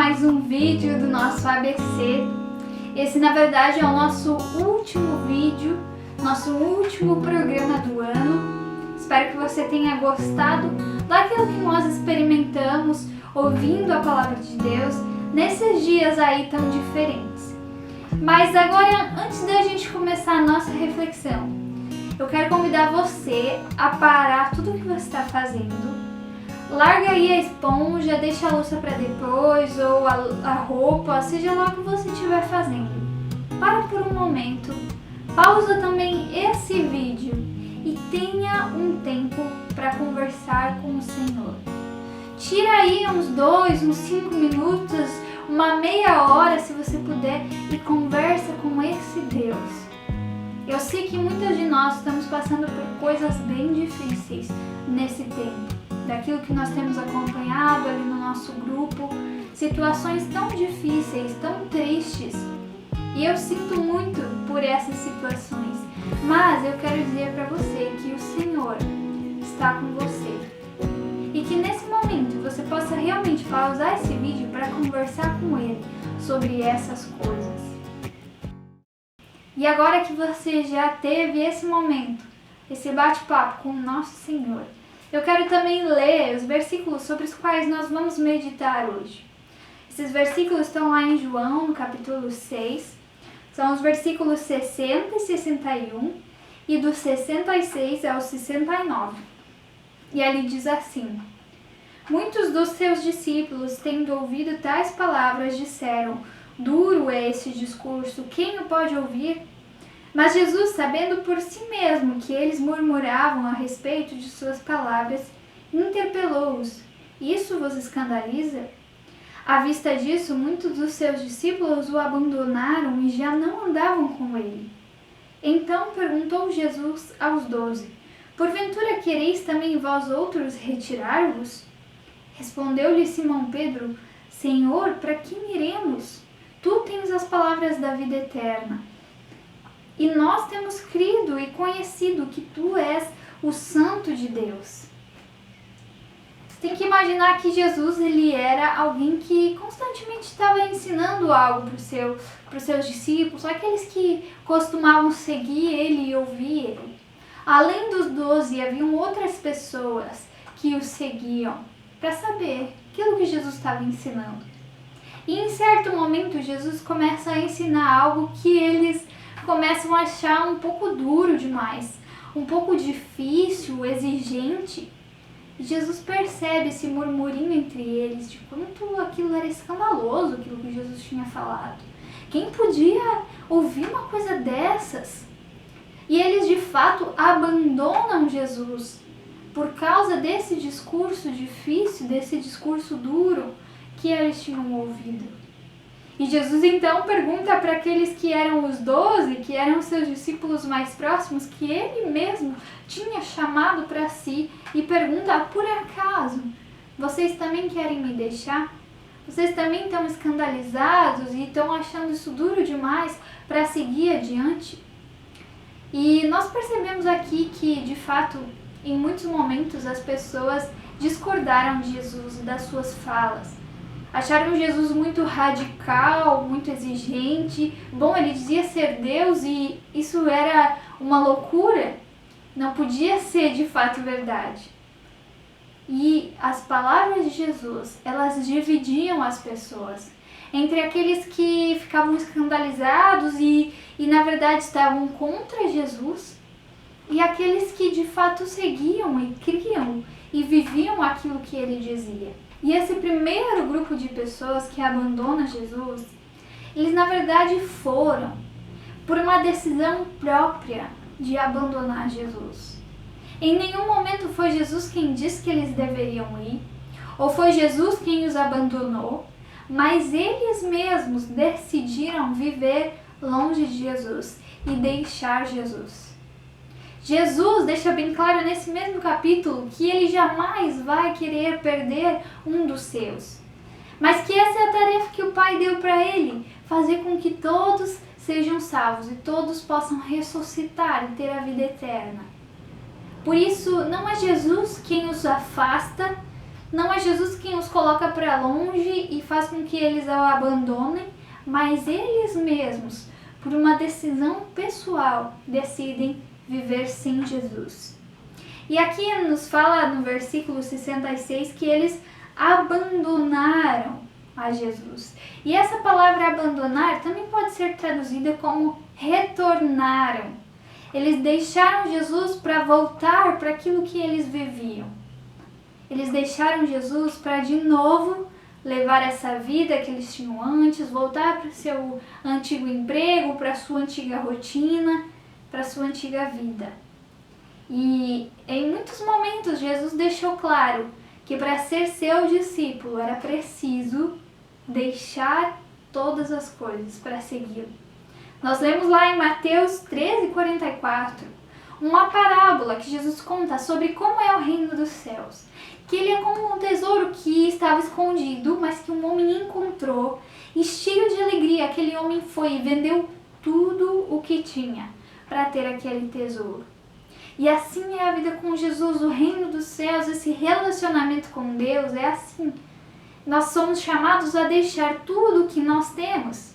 mais um vídeo do nosso ABC. Esse, na verdade, é o nosso último vídeo, nosso último programa do ano. Espero que você tenha gostado daquilo que nós experimentamos ouvindo a palavra de Deus nesses dias aí tão diferentes. Mas agora, antes da gente começar a nossa reflexão, eu quero convidar você a parar tudo o que você está fazendo. Larga aí a esponja, deixa a louça para depois, ou a roupa, seja lá o que você estiver fazendo. Para por um momento, pausa também esse vídeo e tenha um tempo para conversar com o Senhor. Tira aí uns 5 minutos, uma meia hora se você puder e conversa com esse Deus. Eu sei que muitas de nós estamos passando por coisas bem difíceis nesse tempo. Daquilo que nós temos acompanhado ali no nosso grupo, situações tão difíceis, tão tristes. E eu sinto muito por essas situações, mas eu quero dizer para você que o Senhor está com você. E que nesse momento você possa realmente pausar esse vídeo para conversar com Ele sobre essas coisas. E agora que você já teve esse momento, esse bate-papo com o nosso Senhor, eu quero também ler os versículos sobre os quais nós vamos meditar hoje. Esses versículos estão lá em João, no capítulo 6. São os versículos 60 e 61 e do 66 ao 69. E ali diz assim: Muitos dos seus discípulos, tendo ouvido tais palavras, disseram: Duro é esse discurso, quem o pode ouvir? Mas Jesus, sabendo por si mesmo que eles murmuravam a respeito de suas palavras, interpelou-os: Isso vos escandaliza? À vista disso, muitos dos seus discípulos o abandonaram e já não andavam com ele. Então perguntou Jesus aos 12: Porventura quereis também vós outros retirar-vos? Respondeu-lhe Simão Pedro: Senhor, para quem iremos? Tu tens as palavras da vida eterna. E nós temos crido e conhecido que tu és o Santo de Deus. Você tem que imaginar que Jesus ele era alguém que constantemente estava ensinando algo para os seus discípulos, aqueles que costumavam seguir ele e ouvir ele. Além dos 12, haviam outras pessoas que o seguiam para saber aquilo que Jesus estava ensinando. E em certo momento Jesus começa a ensinar algo que eles começam a achar um pouco duro demais, um pouco difícil, exigente. E Jesus percebe esse murmurinho entre eles de quanto aquilo era escandaloso, aquilo que Jesus tinha falado. Quem podia ouvir uma coisa dessas? E eles de fato abandonam Jesus por causa desse discurso difícil, desse discurso duro que eles tinham ouvido. E Jesus então pergunta para aqueles que eram os 12, que eram os seus discípulos mais próximos, que ele mesmo tinha chamado para si, e pergunta: por acaso vocês também querem me deixar? Vocês também estão escandalizados e estão achando isso duro demais para seguir adiante? E nós percebemos aqui que, de fato, em muitos momentos as pessoas discordaram de Jesus e das suas falas. Acharam Jesus muito radical, muito exigente. Bom, ele dizia ser Deus e isso era uma loucura. Não podia ser de fato verdade. E as palavras de Jesus, elas dividiam as pessoas entre aqueles que ficavam escandalizados e na verdade estavam contra Jesus, e aqueles que de fato seguiam e criam e viviam aquilo que ele dizia. E esse primeiro grupo de pessoas que abandona Jesus, eles na verdade foram por uma decisão própria de abandonar Jesus. Em nenhum momento foi Jesus quem disse que eles deveriam ir, ou foi Jesus quem os abandonou, mas eles mesmos decidiram viver longe de Jesus e deixar Jesus. Jesus deixa bem claro nesse mesmo capítulo que ele jamais vai querer perder um dos seus, mas que essa é a tarefa que o Pai deu para ele, fazer com que todos sejam salvos e todos possam ressuscitar e ter a vida eterna. Por isso, não é Jesus quem os afasta, Não é Jesus quem os coloca para longe e faz com que eles o abandonem, mas eles mesmos, por uma decisão pessoal, decidem viver sem Jesus. E aqui nos fala no versículo 66 que eles abandonaram a Jesus. E essa palavra abandonar também pode ser traduzida como retornaram. Eles deixaram Jesus para voltar para aquilo que eles viviam. Eles deixaram Jesus para de novo levar essa vida que eles tinham antes, voltar para o seu antigo emprego, para a sua antiga rotina, para a sua antiga vida. E em muitos momentos Jesus deixou claro que para ser seu discípulo era preciso deixar todas as coisas para segui-lo. Nós lemos lá em Mateus 13:44, uma parábola que Jesus conta sobre como é o reino dos céus. Que ele é como um tesouro que estava escondido, mas que um homem encontrou, e cheio de alegria, aquele homem foi e vendeu tudo o que tinha para ter aquele tesouro. E assim é a vida com Jesus, o reino dos céus, esse relacionamento com Deus é assim. Nós somos chamados a deixar tudo o que nós temos,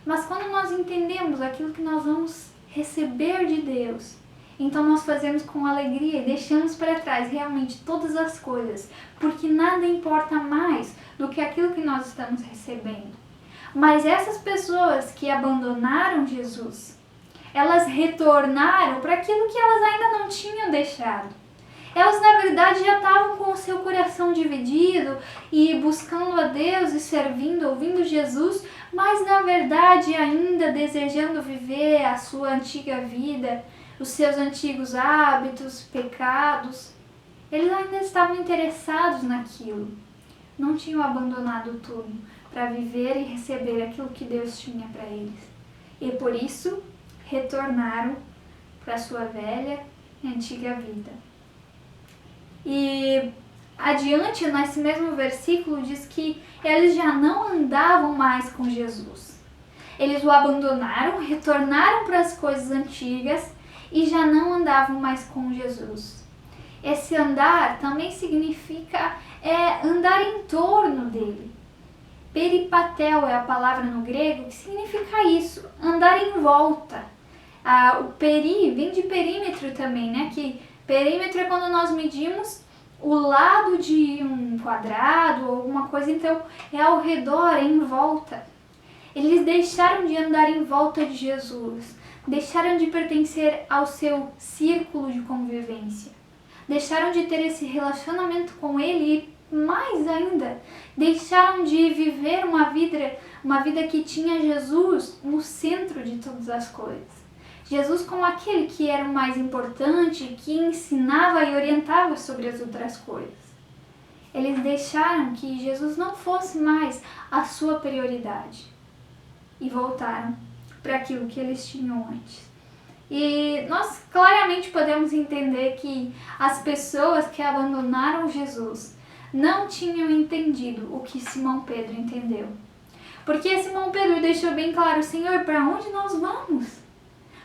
mas quando nós entendemos aquilo que nós vamos receber de Deus, então nós fazemos com alegria e deixamos para trás realmente todas as coisas, porque nada importa mais do que aquilo que nós estamos recebendo. Mas essas pessoas que abandonaram Jesus, elas retornaram para aquilo que elas ainda não tinham deixado. Elas, na verdade, já estavam com o seu coração dividido e buscando a Deus e servindo, ouvindo Jesus, mas, na verdade, ainda desejando viver a sua antiga vida, os seus antigos hábitos, pecados. Eles ainda estavam interessados naquilo. Não tinham abandonado tudo para viver e receber aquilo que Deus tinha para eles. E por isso, retornaram para a sua velha e antiga vida. E adiante, nesse mesmo versículo, diz que eles já não andavam mais com Jesus. Eles o abandonaram, retornaram para as coisas antigas e já não andavam mais com Jesus. Esse andar também significa andar em torno dele. Peripatel é a palavra no grego que significa isso, andar em volta. O peri vem de perímetro também, né? Que perímetro é quando nós medimos o lado de um quadrado ou alguma coisa, então é ao redor, é em volta. Eles deixaram de andar em volta de Jesus, deixaram de pertencer ao seu círculo de convivência, deixaram de ter esse relacionamento com ele e, mais ainda, deixaram de viver uma vida que tinha Jesus no centro de todas as coisas. Jesus como aquele que era o mais importante, que ensinava e orientava sobre as outras coisas. Eles deixaram que Jesus não fosse mais a sua prioridade e voltaram para aquilo que eles tinham antes. E nós claramente podemos entender que as pessoas que abandonaram Jesus não tinham entendido o que Simão Pedro entendeu. Porque Simão Pedro deixou bem claro: Senhor, para onde nós vamos?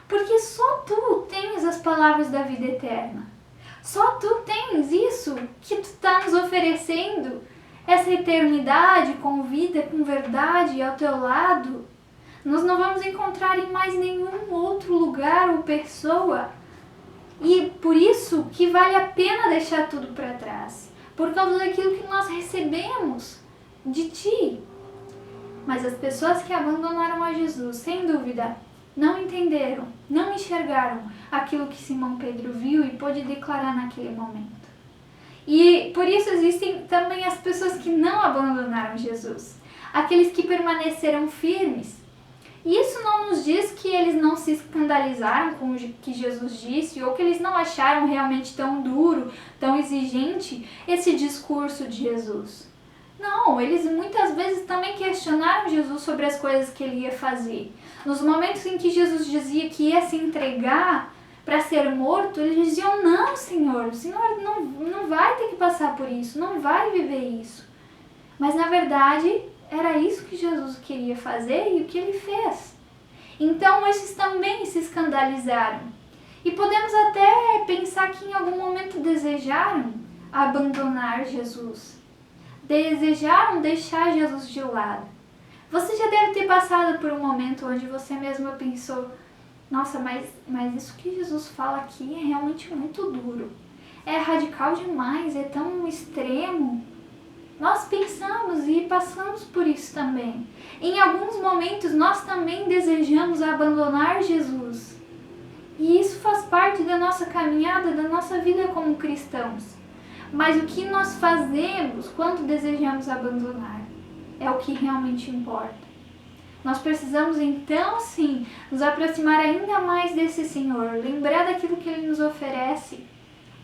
Porque só tu tens as palavras da vida eterna. Só tu tens isso que tu está nos oferecendo, essa eternidade com vida, com verdade ao teu lado. Nós não vamos encontrar em mais nenhum outro lugar ou pessoa. E por isso que vale a pena deixar tudo para trás. Por causa daquilo que nós recebemos de ti. Mas as pessoas que abandonaram a Jesus, sem dúvida, não entenderam, não enxergaram aquilo que Simão Pedro viu e pôde declarar naquele momento. E por isso existem também as pessoas que não abandonaram Jesus. Aqueles que permaneceram firmes. E isso não nos diz que eles não se escandalizaram com o que Jesus disse ou que eles não acharam realmente tão duro, tão exigente esse discurso de Jesus. Não, eles muitas vezes também questionaram Jesus sobre as coisas que ele ia fazer. Nos momentos em que Jesus dizia que ia se entregar para ser morto, eles diziam: não, Senhor, o Senhor não vai ter que passar por isso, não vai viver isso. Mas na verdade era isso que Jesus queria fazer e o que ele fez. Então esses também se escandalizaram. E podemos até pensar que em algum momento desejaram abandonar Jesus. Desejaram deixar Jesus de lado. Você já deve ter passado por um momento onde você mesma pensou: nossa, mas isso que Jesus fala aqui é realmente muito duro. É radical demais, é tão extremo. Nós pensamos e passamos por isso também. Em alguns momentos nós também desejamos abandonar Jesus. E isso faz parte da nossa caminhada, da nossa vida como cristãos. Mas o que nós fazemos quando desejamos abandonar é o que realmente importa. Nós precisamos então sim nos aproximar ainda mais desse Senhor, lembrar daquilo que Ele nos oferece,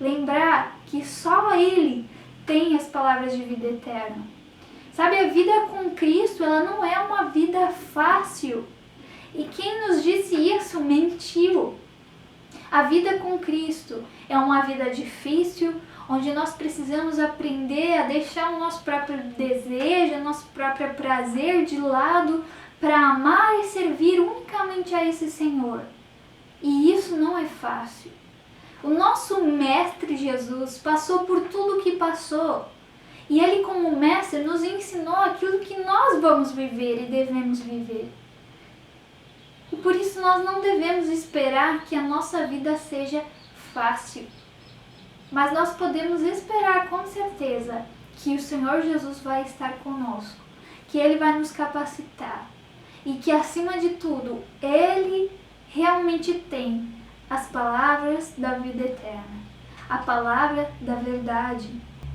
lembrar que só Ele tem as palavras de vida eterna. Sabe, a vida com Cristo, ela não é uma vida fácil. E quem nos disse isso mentiu. A vida com Cristo é uma vida difícil, onde nós precisamos aprender a deixar o nosso próprio desejo, o nosso próprio prazer de lado para amar e servir unicamente a esse Senhor. E isso não é fácil. O nosso Mestre Jesus passou por tudo o que passou. E Ele, como Mestre, nos ensinou aquilo que nós vamos viver e devemos viver. E por isso nós não devemos esperar que a nossa vida seja fácil. Mas nós podemos esperar com certeza que o Senhor Jesus vai estar conosco, que Ele vai nos capacitar e que, acima de tudo, Ele realmente tem as palavras da vida eterna, a palavra da verdade.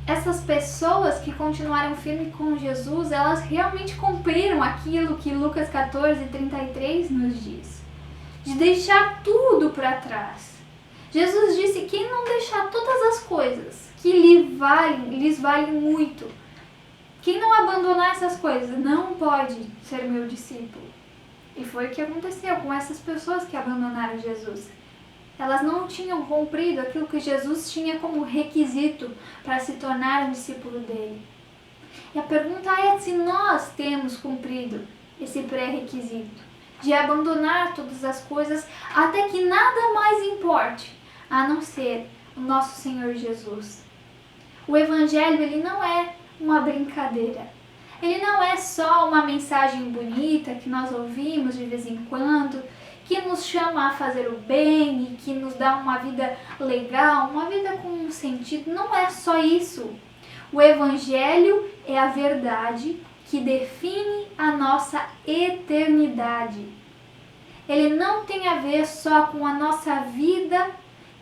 Essas pessoas que continuaram firmes com Jesus, elas realmente cumpriram aquilo que Lucas 14:33 nos diz, de deixar tudo para trás. Jesus disse: quem não deixar todas as coisas que lhes valem muito, quem não abandonar essas coisas, não pode ser meu discípulo. E foi o que aconteceu com essas pessoas que abandonaram Jesus. Elas não tinham cumprido aquilo que Jesus tinha como requisito para se tornar um discípulo dele. E a pergunta é se nós temos cumprido esse pré-requisito de abandonar todas as coisas até que nada mais importe a não ser o nosso Senhor Jesus. O Evangelho, ele não é uma brincadeira. Ele não é só uma mensagem bonita que nós ouvimos de vez em quando, que nos chama a fazer o bem e que nos dá uma vida legal, uma vida com um sentido. Não é só isso. O Evangelho é a verdade que define a nossa eternidade. Ele não tem a ver só com a nossa vida,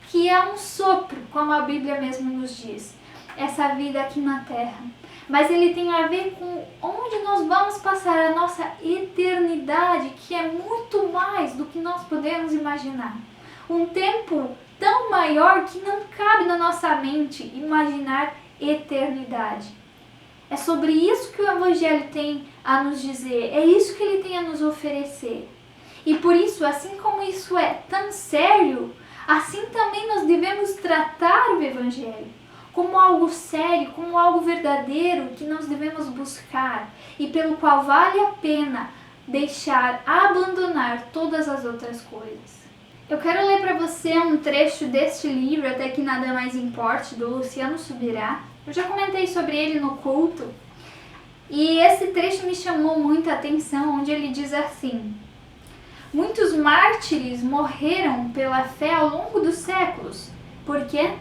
que é um sopro, como a Bíblia mesmo nos diz, essa vida aqui na Terra. Mas ele tem a ver com onde nós vamos passar a nossa eternidade, que é muito mais do que nós podemos imaginar. Um tempo tão maior que não cabe na nossa mente imaginar eternidade. É sobre isso que o Evangelho tem a nos dizer, é isso que ele tem a nos oferecer. E por isso, assim como isso é tão sério, assim também nós devemos tratar o Evangelho como algo sério, como algo verdadeiro que nós devemos buscar e pelo qual vale a pena abandonar todas as outras coisas. Eu quero ler para você um trecho deste livro, Até que Nada Mais Importe, do Luciano Subirá. Eu já comentei sobre ele no culto e esse trecho me chamou muita atenção, onde ele diz assim: muitos mártires morreram pela fé ao longo dos séculos. Por quê?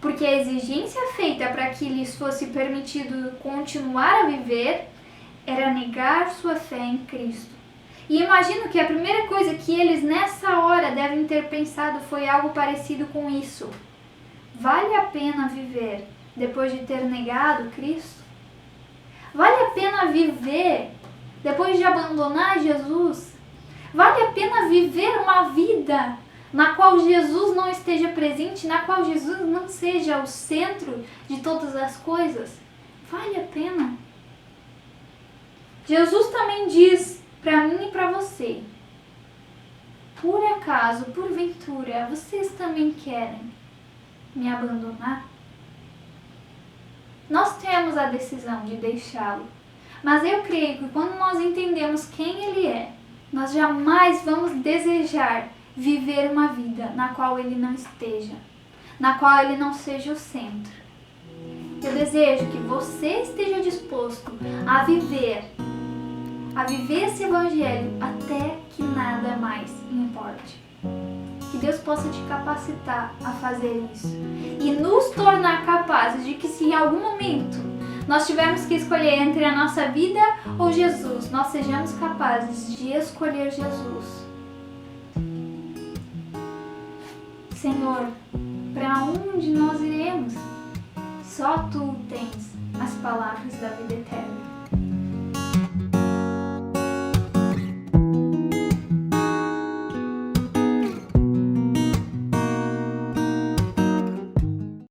Porque a exigência feita para que lhes fosse permitido continuar a viver era negar sua fé em Cristo. E imagino que a primeira coisa que eles nessa hora devem ter pensado foi algo parecido com isso. Vale a pena viver depois de ter negado Cristo? Vale a pena viver depois de abandonar Jesus? Vale a pena viver uma vida na qual Jesus não esteja presente, na qual Jesus não seja o centro de todas as coisas? Vale a pena? Jesus também diz para mim e para você: por acaso, porventura, vocês também querem me abandonar? Nós temos a decisão de deixá-lo, mas eu creio que quando nós entendemos quem ele é, nós jamais vamos desejar viver uma vida na qual ele não esteja, na qual ele não seja o centro. Eu desejo que você esteja disposto a viver esse evangelho até que nada mais importe. Que Deus possa te capacitar a fazer isso e nos tornar capazes de que, se em algum momento nós tivermos que escolher entre a nossa vida ou Jesus, nós sejamos capazes de escolher Jesus. Senhor, para onde nós iremos? Só Tu tens as palavras da vida eterna.